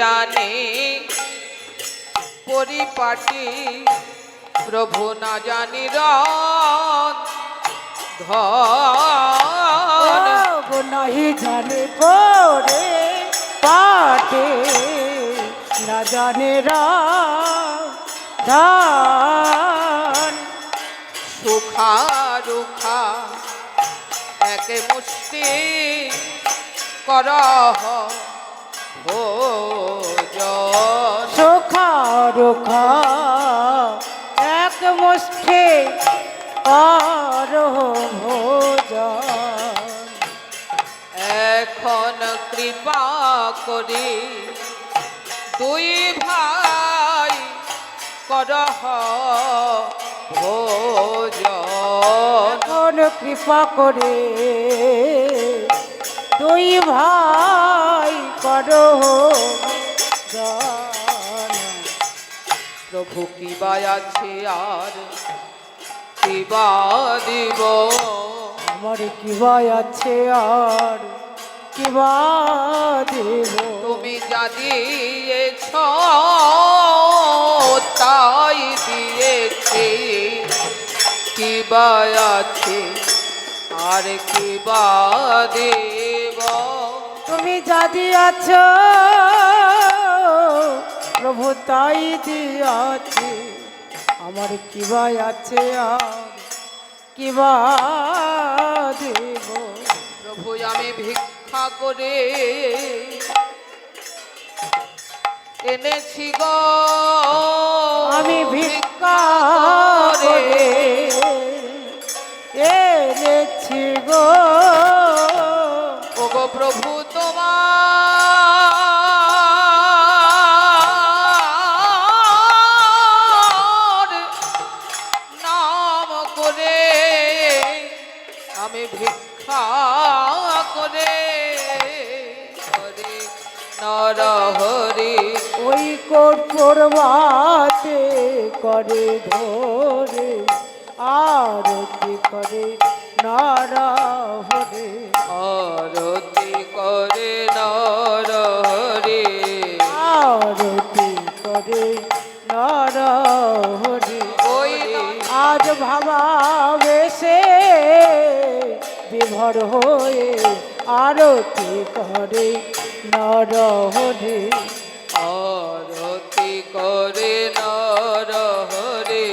জানে পরিপাটি প্রভু না জানি ধন নাহি জানে পরে পাটে না জানে ধান সুখা রুখা এক মুষ্টি করহ ভোজন সুখা রুখা এক মুষ্টি আর ভোজন এখন কৃপা করি দুই ভাই করহ ভোজন এখন কৃপা করে দুই ভাই করো গান। প্রভু কিবা আছে আর কিবা দিব আমার কিবা আছে আর কিবা দেব তুমি যা দিয়েছ তাই দিয়েছি কিবা আছে আর কিবা দেব তুমি যা দিয়াছ প্রভু তাই দিয়াছে আমার কিবা আছে আর কিবা দেব প্রভু আমি ভিক্ষা করে এনেছি গো আমি ভিক্ষা করে এনেছি গো ওগো প্রভু তোমার নাম করে আমি ভিক্ষা করে হরি নরহরি ওই কর্পূর বাতে করে ধরে আরতি করে নারাহরে আরতি করে নরহরি আরতি করে নারাহরে ওই আজ ভাবা বেশে বিভোর হয়ে আরতি করে নরহরে আরতি করে নরহরি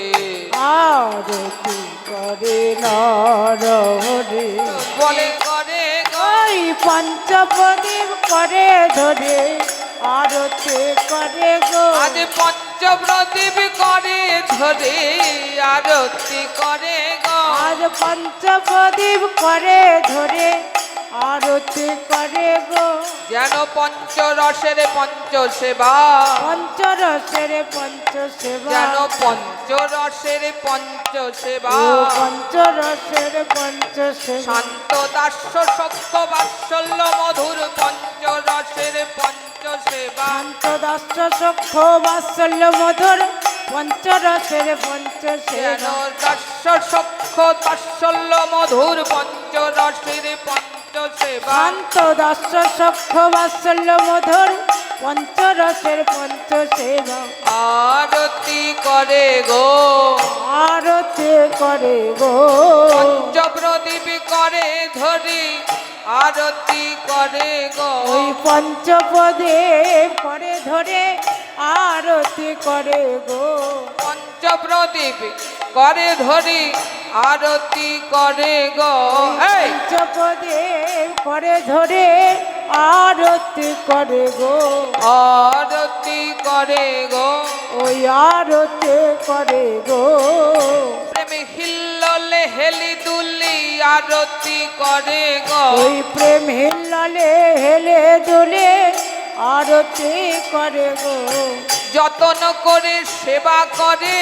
আরতি করে নরহরে বলে করে ওই পঞ্চপ্রদীপ করে ধরে আরতি করে গো আজ পঞ্চপ্রদীপ করে ধরে আরতি করে গো আজ পঞ্চপ্রদীপ করে ধরে আরতি করে গো যেন পঞ্চরসের পঞ্চসেবা পঞ্চরসের পঞ্চসেবা যেন পঞ্চরসের পঞ্চসেবা ও পঞ্চরসের পঞ্চসেবা শান্ত দাস্য সখ্য বাৎসল্য মধুর পঞ্চরসের পঞ্চসেবা শান্ত দাস্য সখ্য বাৎসল্য মধুর পঞ্চরসের যেন পঞ্চসেবা দাস্য সখ্য বাৎসল্য মধুর পঞ্চরসের পঞ্চসেবা শান্ত দাস্য সখ্য বাৎসল্য মধুর পঞ্চরসের পঞ্চসেবা আরতি করে গো আরতি করে গো পঞ্চপ্রদীপ করে ধরি আরতি করে গো ওই পঞ্চপদে করে ধরে আরতি করে গো পঞ্চপ্রদীপ করে ধরি আরতি করে গো এই পঞ্চপদে করে ধরে আরতি করে গো আরতি করে গো ওই আরতি করে গো প্রেমে হিল্ললে হেলি দুলি আরতি করে গো ওই প্রেম হিল্লালে হেলে দুলে আরতি করে গো যতন করে সেবা করে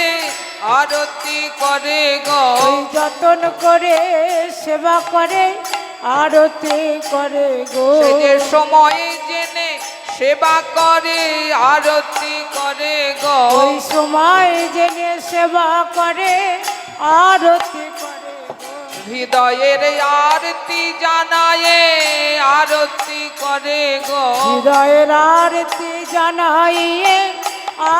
আরতি করে গো ওই যতন করে সেবা করে আরতি করে গো সে যে সময় জেনে সেবা করে আরতি করে গো ওই সময় জেনে সেবা করে আরতি করে গো হৃদয়ের আরতি জানায় আরতি করে গো হৃদয়ের আরতি জানাইয়ে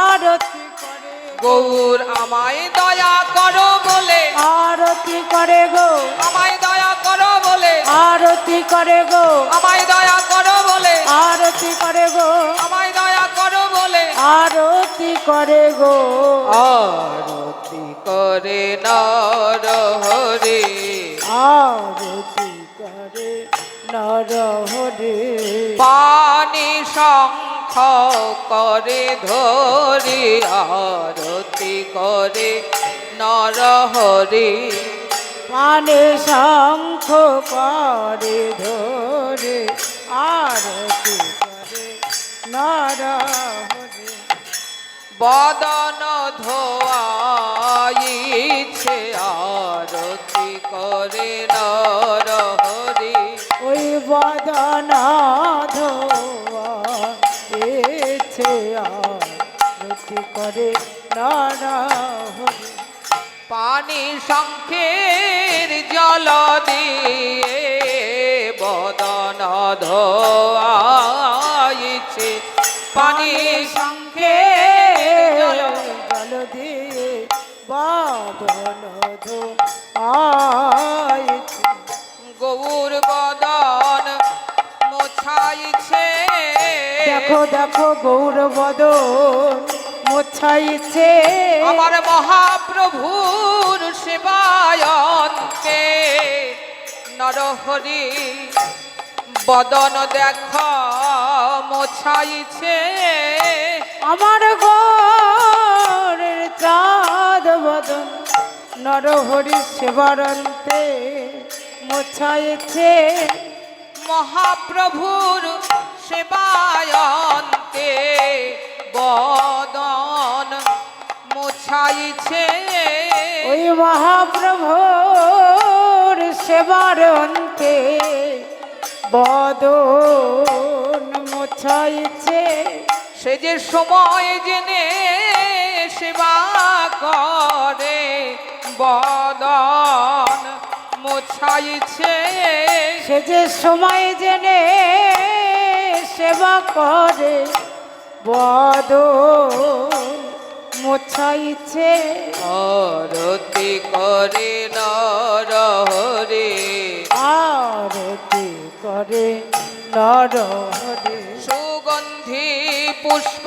আরতি করে গৌর আমায় দয়া করো বলে আরতি করে গো আমায় দয়া করো বলে আরতি করে গো আমায় দয়া করো বলে আরতি করে গো আমায় দয়া করো বলে আরতি করে গো আরতি করে নর হরে আরতি করে নর হরে পানি শঙ্খ করে ধরি আরতি করে নর হরি পানে শঙ্খ করে ধরে আরতি করে নর হরে বদন ধোয়াইছে আরতি করে নর হরি ওই বদন ধোয়া এছে আরতি করে নর হরে পানি শঙ্খের জল দিয়ে বদন ধোয়াইছে পানি শঙ্খের জল জল দিয়ে বদন ধোয়াইছে গৌর বদন মোছাইছে দেখো দেখো গৌর বদন মোছাইছে আমার মহাপ্রভুর সেবায়নকে নরহরি বদন দেখ মোছাইছে আমার গৌরের চাঁদ বদন নরহরি সেবারন্তে মোছাইছে মহাপ্রভুর সেবায়ন্তে বদন মোছাইছে ওই মহাপ্রভুর সেবার অন্তে বদন মোছাইছে সে যে সময় জেনে সেবা করে বদন মোছাইছে সে যে সময় জেনে সেবা করে বদন মোছাইছে আরতি করে নর হরে আরতি করে নর হরে সুগন্ধি পুষ্প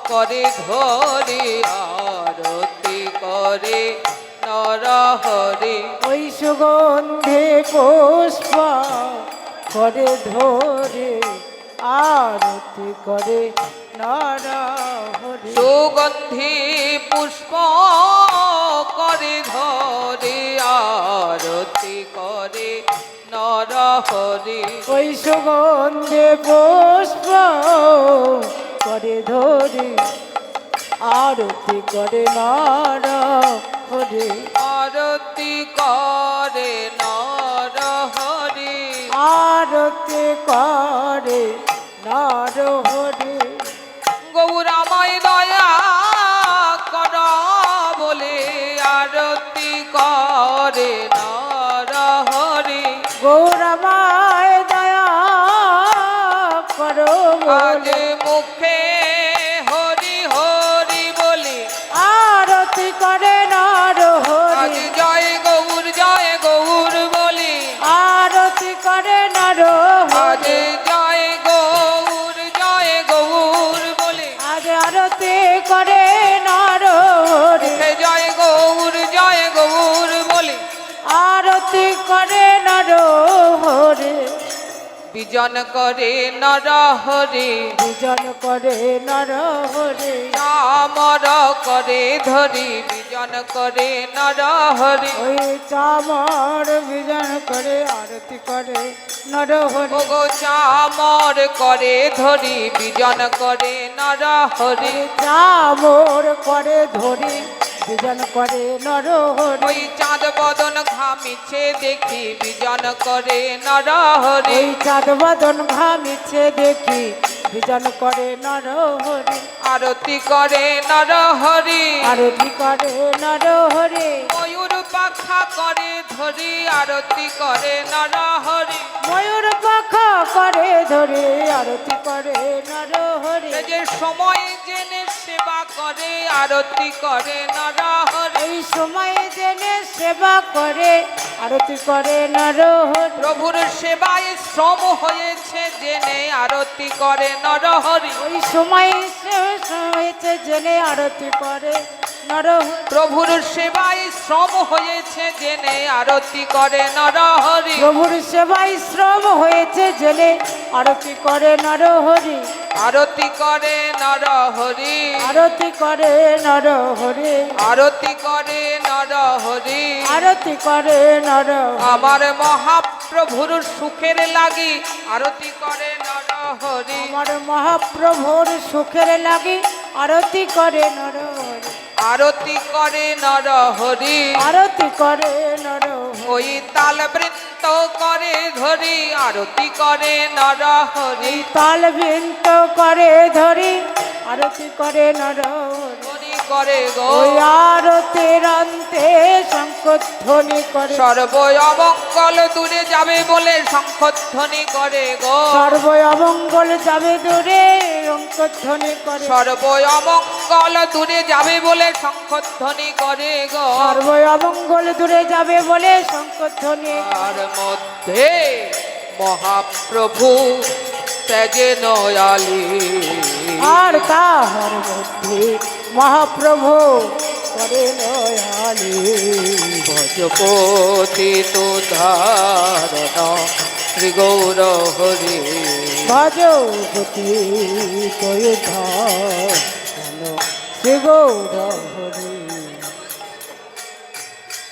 করে ধরে আরতি করে নর হরে ওই সুগন্ধে পুষ্প করে ধরে আরতি করে নর হরে সুগন্ধি পুষ্প করে ধরে আরতি করে নর হরে ওই সুগন্ধে পুষ্প করে ধরে আরতি করে নর হরে আরতি করে নর হরে আরতি করে নর হরে গৌরাময় দয়া কর বলে আরতি করে নর হরে গৌরমায় দয়া করো আজ বলে মুখে হরি হরি বলি আরতি করে নর আজ হরি জয় গৌর বলি আরতি করে নর আজ হরি জয় গৌর বলি আজ আরতি করে নর হরি মুখে জয় গৌর বলি আরতি করে নর হরি বিজন করে নর হরি বিজন করে নর হরি চামর করে ধরি বিজন করে নর হরি ওই চামর বিজন করে আরতি করে নর হরি ওগো চামর করে ধরি বিজন করে নর হরি চামর করে ধরি বিজন করে নর হরি ওই চাঁদ বদন ঘামিছে দেখি বিজন করে নর হরি ওই চাঁদ বদন ঘামিছে দেখি বিজন করে নর হরি আরতি করে নর হরি আরতি করে নর হরি ময়ূর পাখা করে ধরি আরতি করে নর হরি ময়ূর পাখা করে ধরে আরতি করে নর হরি এই যে সময় জেনে সেবা করে আরতি করে নর হরি এই সময় জেনে সেবা করে আরতি করে নর হরি প্রভুর সেবায় শ্রম হয়েছে জেনে আরতি করে নর হরি ওই সময় হয়েছে জেনে আরতি করে নর হরি প্রভুর সেবায় শ্রম হয়েছে জেনে আরতি করে নর হরি প্রভুর সেবায় শ্রম হয়েছে জেনে আরতি করে নর হরি আরতি করে নর হরি আরতি করে নর হরি আরতি করে নর হরি আরতি করে নর হরি। আমার মহাপ্রভুর সুখের লাগি আরতি করে নর হরি আমার মহাপ্রভুর সুখের লাগি আরতি করে নর হরি আরতি করে নর হরি আরতি করে নর হরি ওই তাল বৃত্ত করে ধরি আরতি করে নর হরি তাল বৃন্ত করে ধরি আরতি করে নর হরি হরি করে গো ওই আরতির অন্তে শঙ্খধ্বনি করে সর্ব অমঙ্গল দূরে যাবে বলে শঙ্খধ্বনি করে গো সর্ব অমঙ্গল যাবে দূরে অঙ্কধ্বনি করে সর্ব অমঙ্গল দূরে যাবে বলে শঙ্খধ্বনি করে গো সর্ব অমঙ্গল দূরে যাবে বলে শঙ্খধ্বনি তার মধ্যে মহাপ্রভু তেজে নয়ালি আর তাহার মধ্যে মহাপ্রভু করে নয়ালি ভজপতি তো ধারণ শ্রী গৌর হরি ভজপতি কয়ুধান শ্রী গৌর হরি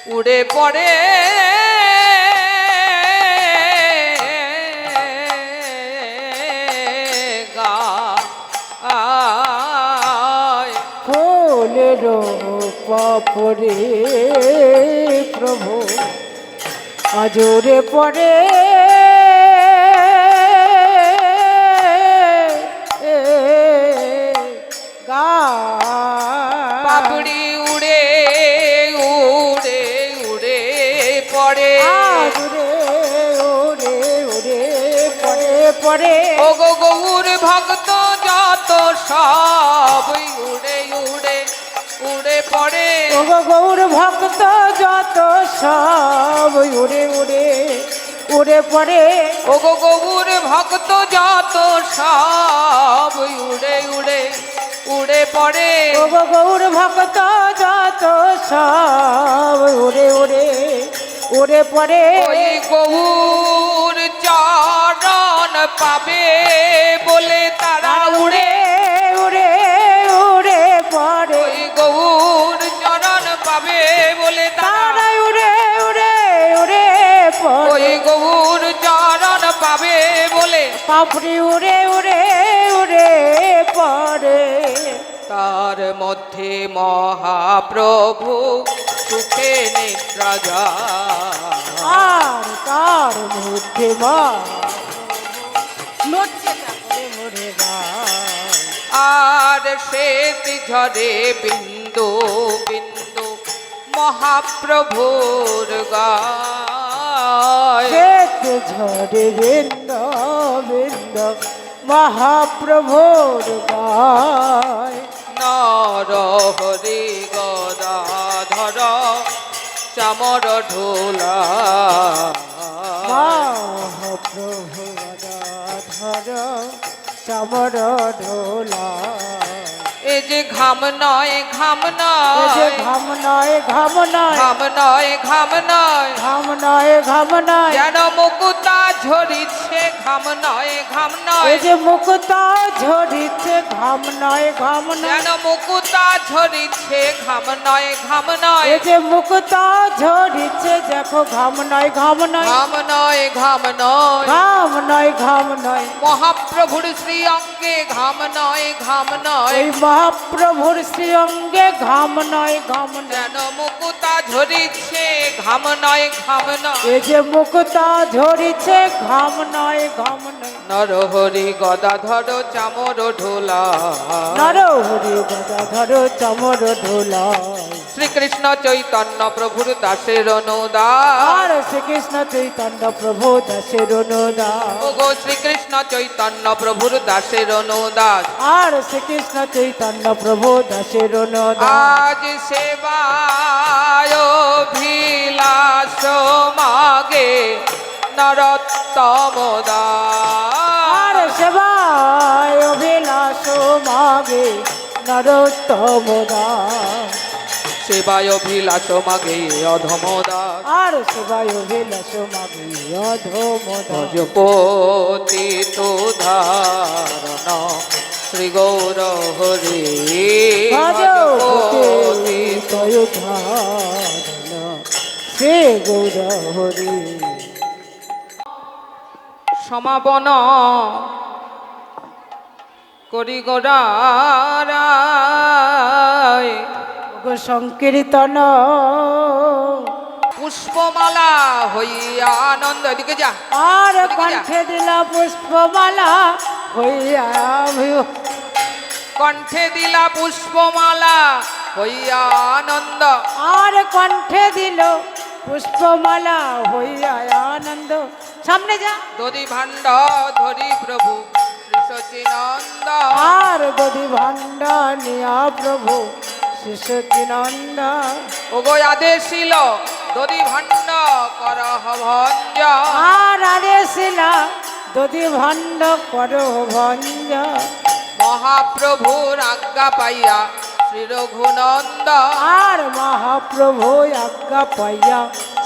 উড়ে পড়ে গায় ফুলের পাপড়ে প্রভু আজরে পড়ে গা পাপড়ি উড়ে উড়ে উড়ে পড়ে আজরে ওরে ওরে পড়ে পড়ে ও গো গৌর ভক্ত যত সব উড়ে উড়ে উড়ে পড়ে ওগো গৌর ভক্ত যত সব উড়ে উড়ে উড়ে পড়ে ও গো গৌর ভক্ত যত সব উড়ে উড়ে উড়ে পড়ে ওগো গৌর ভক্ত যত সব উড়ে উড়ে উড়ে পড়ে ওই গৌর চরণ পাবে বলে তারা উড়ে উড়ে উড়ে পড়ে ওই গৌর চরণ পাবে বলে তারা তারা উড়ে উড়ে উড়ে পড়ে ওই গৌর চরণ পাবে বলে পাপড়ি উড়ে উড়ে উড়ে পড়ে তার মধ্যে মহাপ্রভু সুখে নিদ্রা যায় আর তার মধ্যে মা নড়ছে করে মরে যায় আর শ্বেত ঝরে বিন্দু বিন্দু মহাপ্রভুর গায় শ্বেত ঝরে বৃন্দ বৃন্দ মহাপ্রভুর গায় নর হরি গদাধর চামর ঢোলা মহাপ্রভু ধর চামর ঢোলা এ যে ঘাম নয় ঘাম এই যে নয় ঘাম নয় ঘাম নয় ঘাম নয় ঘাম নয় ঘাম নয় ঘাম নয় যেন মুকুতা ঝরিছে ঘাম নয় ঘাম নয় এই যে মুক্তা ঝরিছে ঘাম নয় ঘাম নয় যেন মুকুতা ঝরিছে ঘাম নয় ঘাম নয় এই যে মুক্তা ঝরিছে দেখো ঘাম নয় ঘাম নয় ঘাম নয় ঘাম নয় ঘাম নয় ঘাম নয় মহাপ্রভুর শ্রী অঙ্গে ঘাম নয় ঘাম নয় এই মহাপ্রভুর শ্রী অঙ্গে ঘাম নয় ঘাম নয় যেন মুকুতা ঝরিছে ঘাম নয় ঘাম নয় এই যে মুক্তা ঝরিছে ঘাম নয় ঘাম নয় নরহরি গদাধর চামর ঢোলা নরহরি গদাধর চামর ঢোলা শ্রীকৃষ্ণ চৈতন্য প্রভুর দাসের অনুদাস আর শ্রীকৃষ্ণ চৈতন্য প্রভু দাসের অনুদাস ওগো শ্রীকৃষ্ণ চৈতন্য প্রভুর দাসের অনুদাস আর শ্রীকৃষ্ণ চৈতন্য প্রভু দাসের অনুদাস আজ সেবায় অভিলাষ মাগে নরোত্তম আর দাস সেবায় অভিলাষ মাগে নরোত্তম দাস সেবায় অভিলাষ মাগে অধম দাস আর সেবায় অভিলাষ মাগে অধম দাস ভজপতি তো ধারণ শ্রী গৌর হরি ভজপতি শ্রী গৌর হরি সমাপন করি গোড়ারায় সংকীর্তন পুষ্পমালা হইয়া আনন্দ এদিকে যা আর এদিকে যা। কণ্ঠে দিলা পুষ্পমালা হইয়া কণ্ঠে দিলা পুষ্পমালা হইয়া আনন্দ আর কণ্ঠে দিল পুষ্পমালা হইয়া আনন্দ সামনে যা দধি ভাণ্ড ধরি প্রভু শ্রী সচিনন্দ আর গদি ভান্ডা নিয়া প্রভু শিশুচিনন্দ ওগো আদেশিল দধি ভাণ্ড করহ ভঞ্জ আর আদেশিলা দদি ভণ্ড করো ভঞ্জ মহাপ্রভুর আজ্ঞা পাইয়া শ্রী রঘুনন্দ আর মহাপ্রভু আজ্ঞা পাইয়া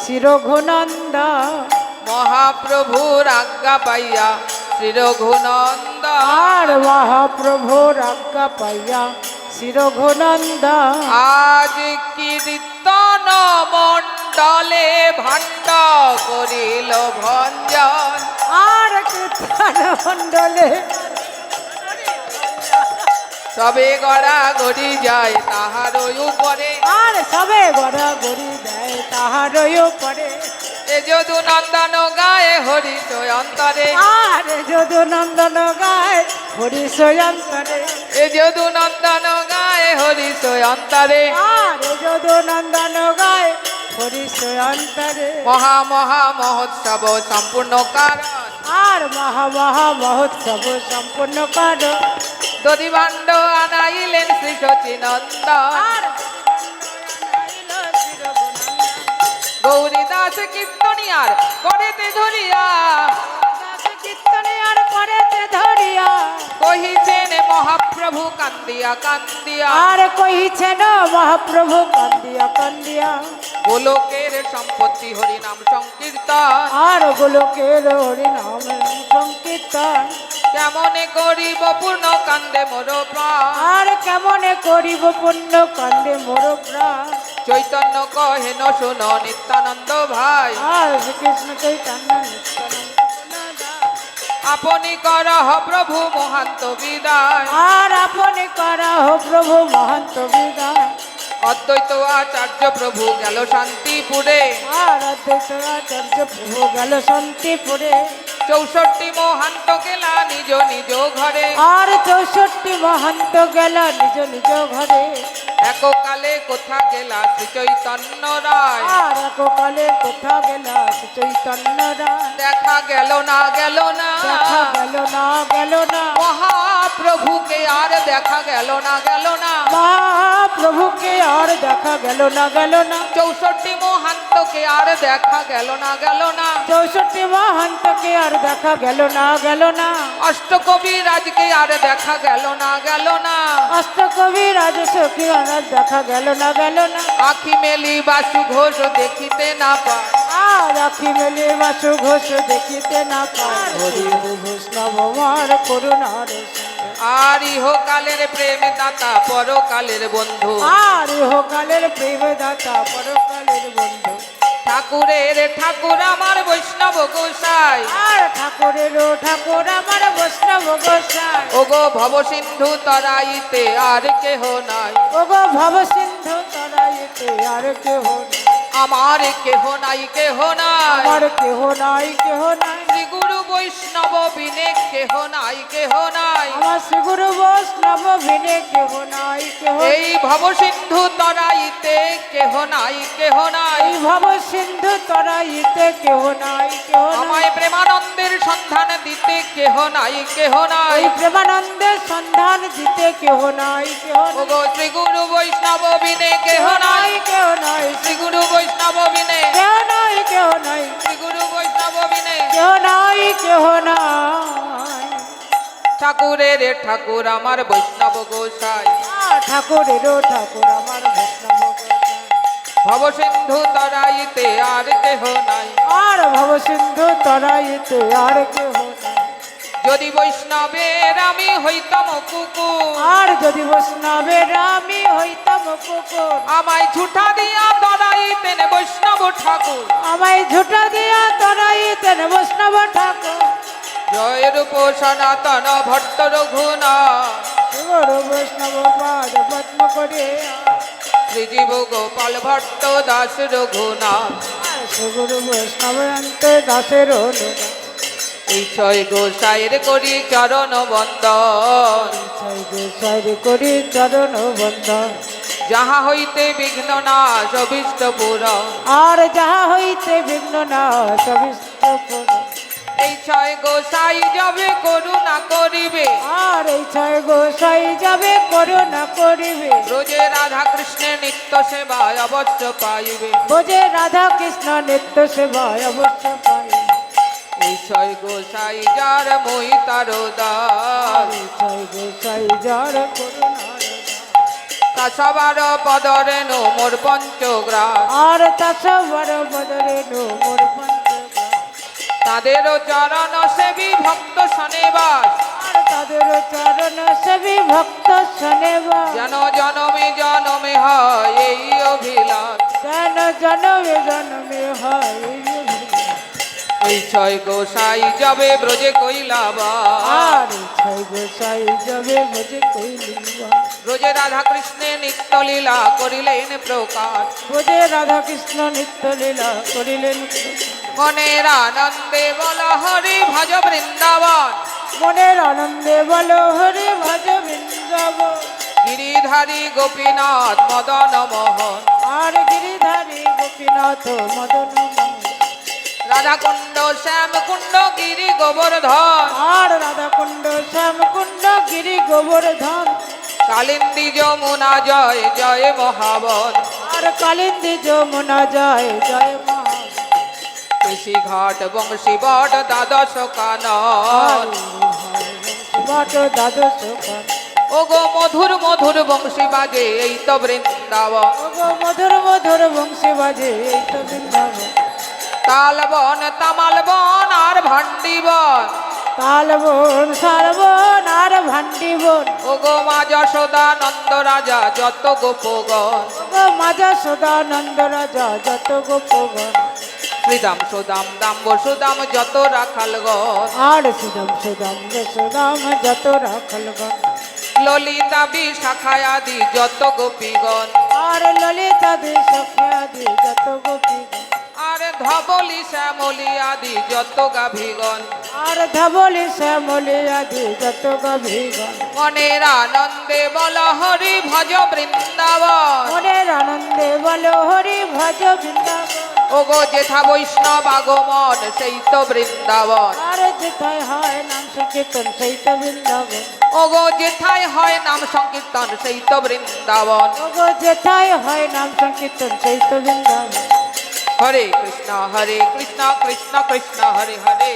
শিরঘুনন্দ মহাপ্রভুর আজ্ঞা পাইয়া শ্রী রঘুনন্দ আর মহাপ্রভুর আজ্ঞা পাইয়া শিরঘুনন্দ আজ কীর্তন মণ্ডলে ভাণ্ড করিল ভঞ্জন আর কীর্তন মণ্ডলে সবে গড়া গড়ি যায় তাহার উপরে আর সবে গড়া গড়ি দেয় তাহার পরে এ যদু নন্দন গায়ে হরি অন্তরে আর যদু নন্দন গায় হরি সয়ন্তরে এ যদু নন্দন গায়ে হরি অন্তরে আর যদু নন্দন গায় হরি সয়ন্তরে মহা মহা মহোৎসব সম্পূর্ণ কারণ আর মহা মহা মহোৎসব সম্পূর্ণ কর দধি ভাণ্ড আনাইলেন শ্রী সচিনন্দ আর গৌরী দাস কীর্তনিয়ার করেতে ধরিয়া কীর্তনে আর করেতে ধরিয়া কহিছেন মহাপ্রভু কান্দিয়া কান্দিয়া আর কহিছেন মহাপ্রভু কান্দিয়া কান্দিয়া গোলকের সম্পত্তি হরি নাম সংকীর্তন আর গোলকের হরি নাম সংকীর্তন কেমনে করিব পূর্ণ কান্দে মোর প্রাণ আর কেমনে করিব পুণ্য কান্দে মোর প্রাণ চৈতন্য কহেন শুন নিত্যানন্দ ভাই আর শ্রীকৃষ্ণ চৈতন্য নিত্যানন্দ আপনি করহ প্রভু মহান্ত বিদায় আর আপনি করা হো প্রভু মহন্ত বিদায় অদ্বৈত আচার্য প্রভু গেল শান্তিপুরে আর অদ্বৈত আচার্য প্রভু গেল শান্তিপুরে 64 মহান্ত গেলা নিজ নিজ ঘরে আর 64 মহন্ত গেল নিজ নিজ ঘরে এককালে কোথা গেলা শ্রী চৈতন্য রায় আর এককালে কোথা গেল শ্রী চৈতন্য রায় দেখা গেল না গেল না দেখা গেল না গেল না মহাপ্রভুকে আর দেখা গেল না গেল না মহাপ্রভুকে আর দেখা গেল না গেল না 64 মহান্তকে আর দেখা গেল না গেল না 64 মহন্তকে আর দেখা গেল না গেল না অষ্টকবি রাজকে আর দেখা গেল না গেল না অষ্টকবি রাজসখী আর দেখা গেল না গেল না আখি মেলি বাসু ঘোষ দেখিতে না পায় আর আখি মেলে বাসু ঘোষ দেখিতে না পায় হরি বৈষ্ণব আমার করুণার সঙ্গে আর ইহকালের প্রেম দাতা পরকালের বন্ধু আর ইহকালের প্রেম দাতা পরকালের বন্ধু ঠাকুরের ঠাকুর আমার বৈষ্ণব গোসাই আর ঠাকুরেরও ঠাকুর আমার বৈষ্ণব গোসাই ওগো ভব সিন্ধু তরাইতে আর কেহ নাই ওগো ভব সিন্ধু তরাইতে আর কেহ নাই আমার কেহ নাই কেহ নাই আমার কেহ নাই কেহ নাই শ্রী গুরু বৈষ্ণব বিনে কেহ নাই কেহ নাই আমার শ্রী গুরু বৈষ্ণব বিনে কেহ নাই কেহ এই ভব সিন্ধু তরাইতে কেহ নাই কেহ নাই এই ভব সিন্ধু তরাইতে কেহ নাই কেহ নাই আমায় প্রেমানন্দের সন্ধান দিতে কেহ নাই কেহ নাই এই প্রেমানন্দের সন্ধান দিতে কেহ নাই কেহ নাই ওগো শ্রী গুরু বৈষ্ণব বিনে কেহ নাই কেহ নাই শ্রী গুরু বৈষ্ণব বিনে কেহ নাই কেহ নাই শ্রী গুরু বৈষ্ণব বিনে কেহ নাই কেহ নাই ঠাকুরের ঠাকুর আমার বৈষ্ণব গোসাই ঠাকুরেরও ঠাকুর আমার বৈষ্ণব গোসাই। ভব সিন্ধু তরাইতে আর কেহ নাই আর ভব সিন্ধু তরাইতে আর কেহ নাই যদি বৈষ্ণবের আমি হইতাম কুকুর আর যদি বৈষ্ণবের আমি হইতাম কুকুর আমায় ঝুঠা দিয়া তরাইতেন বৈষ্ণব ঠাকুর আমায় ঝুটা দিয়া তরাইতেন বৈষ্ণব ঠাকুর জয় রূপ সনাতন ভট্ট রঘুনাথ গুরু বৈষ্ণব পাদ পদ্ম করে শ্রীজীব গোপাল ভট্ট দাস রঘুনাথ গুরু বৈষ্ণব অন্তে দাসের এই ছয় গোসাইয়ের করি চরণ বন্দন সাইরে করি চরণ বন্ধন যাহা হইতে বিঘ্ন নাশ অভীষ্ট পুরন আর যাহা হইতে বিঘ্ন না সবিষ্ট এই ছয় গোসাই যাবে করুণা করিবে আর এই ছয় গোসাই যাবে করুণা করিবে রোজে রাধা কৃষ্ণের নিত্য সেবায় অবশ্য পাইবে বোঝে রাধা কৃষ্ণ নিত্য সেবায় অবশ্য পাইবে এই ছয় গোসাই যার মই তার দাস এই ছয় গোসাই যার করুণার তা সবার পদরে নো মোর পঞ্চগ্রাস আর তাসবর বদরে নো মোর পঞ্চগ্রাম তাদেরও চরণ সেবী ভক্ত শনেবাস আর তাদের চরণ সেবী ভক্ত শনেবা যেন জনমে জনমে হয় এই অভিলাষ যেন জনমে জনমে হয় এই ছয় গোসাই যাবে ব্রজে কইলাবা আর এই ছয় গোসাই যাবে বোঝে কইলিবা ব্রজে রাধা কৃষ্ণে নিত্য লীলা করিলেন প্রকাশ বোঝে রাধা কৃষ্ণ নিত্য লীলা করিলেন মনের আনন্দে বল হরি ভজ বৃন্দাবন মনের আনন্দে বলো হরি ভজ বৃন্দাবন গিরিধারী গোপীনাথ মদন মোহন আর গিরিধারী গোপীনাথ মদন মোহন রাধা কুণ্ড শ্যাম কুণ্ড গিরি গোবর্ধন আর রাধা কুণ্ড শ্যাম কুণ্ড গিরি গোবর্ধন কালিন্দী যমুনা জয় জয় মহাবন আর কালিন্দী যমুনা জয় জয় মা কেশি ঘাট বংশী বট দ্বাদশ কানন বট দ্বাদশ কান ওগো মধুর মধুর বংশী বাজে এই তো বৃন্দাবন ওগো মধুর মধুর বংশী বাজে এই তো বৃন্দাবন তালবন তামালবন আর ভান্ডিবন তালবন শালবন আর ভান্ডিবন ওগো মা যশোদা নন্দ রাজা যত গোপগণ ওগো মাজা সদানন্দ রাজা যত গোপগণ শ্রীদাম সুদাম দাম্ব সুদাম যত রাখালগণ আর সুদাম সুদাম সুদাম যত রাখলগণ ললিতা বিশাখায় আদি যত গোপীগণ আর ললিতা দি সখ্যাদি যত গোপীগণ আর ধবলি শ্যামলি আদি যত গাভীগণ আর ধবলি শ্যামলি আদি যত গভীগণ মনের আনন্দে বল হরি ভজ বৃন্দাবন মনের আনন্দে বলো হরি ভজ বৃন্দাবন ওগো যেথা বৈষ্ণব আগমন সেই তো বৃন্দাবন আর যেথায় হয় নাম সংকীর্তন সেই তো বৃন্দাবন ওগো যেথায় হয় নাম সংকীর্তন সেই তো বৃন্দাবন ওগো যেথায় হয় নাম সংকীর্তন সেই তো বৃন্দাবন হরে কৃষ্ণ কৃষ্ণ কৃষ্ণ হরে হরে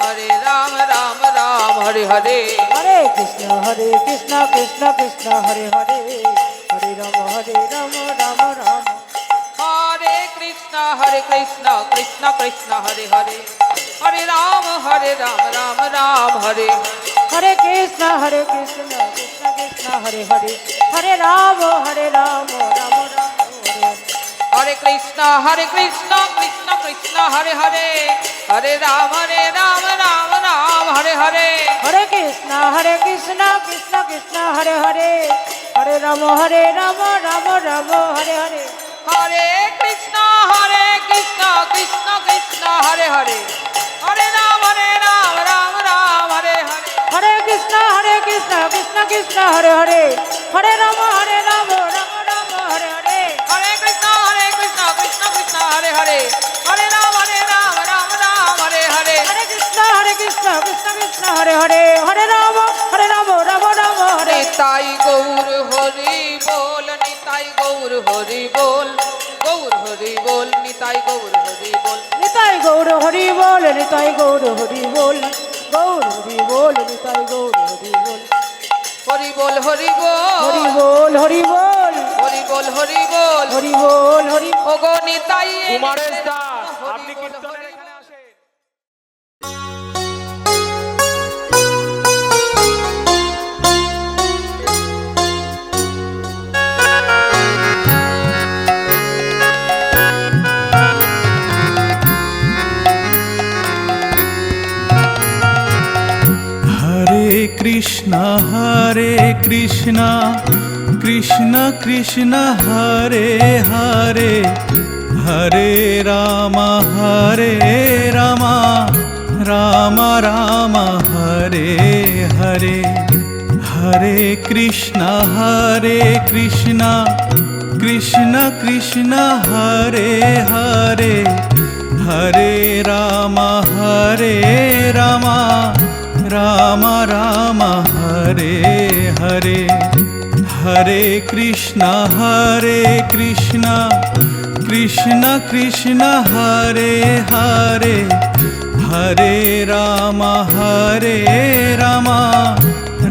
হরে রাম রাম রাম হরে হরে হরে কৃষ্ণ কৃষ্ণ কৃষ্ণ হরে হরে হরে রাম রাম রাম হরে কৃষ্ণ কৃষ্ণ কৃষ্ণ হরে হরে হরে রাম রাম রাম হরে হরে কৃষ্ণ কৃষ্ণ কৃষ্ণ হরে হরে হরে রাম রাম রাম হরে হরে কৃষ্ণ কৃষ্ণ কৃষ্ণ হরে হরে হরে রাম রাম রাম হরে হরে হরে কৃষ্ণ কৃষ্ণ কৃষ্ণ হরে হরে হরে রাম রাম রাম হরে হরে হরে কৃষ্ণ কৃষ্ণ কৃষ্ণ হরে হরে হরে রাম রাম রাম হরে হরে হরে কৃষ্ণ কৃষ্ণ কৃষ্ণ হরে হরে হরে রাম রাম রাম হরে হরে হরে কৃষ্ণ কৃষ্ণ কৃষ্ণ হরে হরে হরে রাম রাম হরে হরে হরে কৃষ্ণ কৃষ্ণ কৃষ্ণ হরে হরে হরে রাম রাম রাম হরে নিতাই গৌর হরি বল নিতাই গৌর হরি বল গৌর হরি বল নিতাই গৌর হরি বল নিতাই গৌর হরি বল নিতাই গৌর হরি বল গৌর হরি বল নিতাই গৌর হরি বল হরি বল হরি বল হরি বল হরি বল হরি বল হরি বল হরি বল হরি ওগো নিতাই কুমারেশ দা আপনি কীর্তনের এখানে আসেন। हरे कृष्णा कृष्ण कृष्ण हरे हरे हरे राम राम राम हरे हरे हरे कृष्णा कृष्ण कृष्ण हरे हरे हरे राम राम राम हरे हरे हरे कृष्णा कृष्ण कृष्ण हरे हरे हरे राम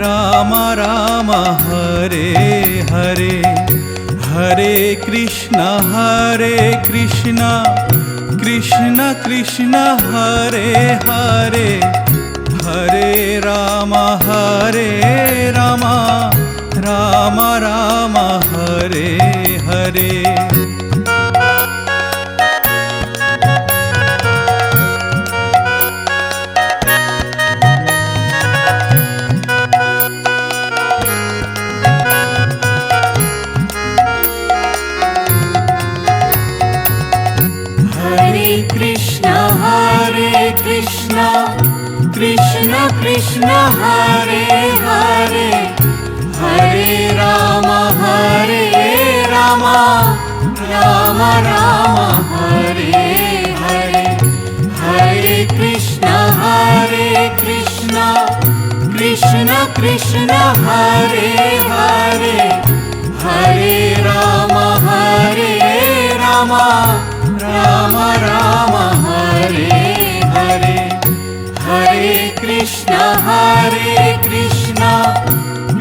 राम राम हरे हरे हरे कृष्णा कृष्ण कृष्ण हरे हरे हरे राम राम राम हरे हरे कृष्ण कृष्ण हरे हरे हरे राम राम राम हरे हरे हरे कृष्ण कृष्ण कृष्ण हरे हरे हरे राम राम राम हरे हरे हरे कृष्ण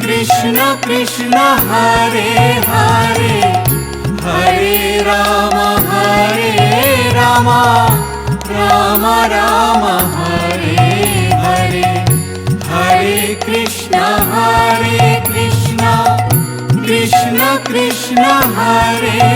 कृष्ण कृष्ण हरे हरे हरे राम राम राम हरे हरे हरे कृष्ण कृष्ण कृष्ण हरे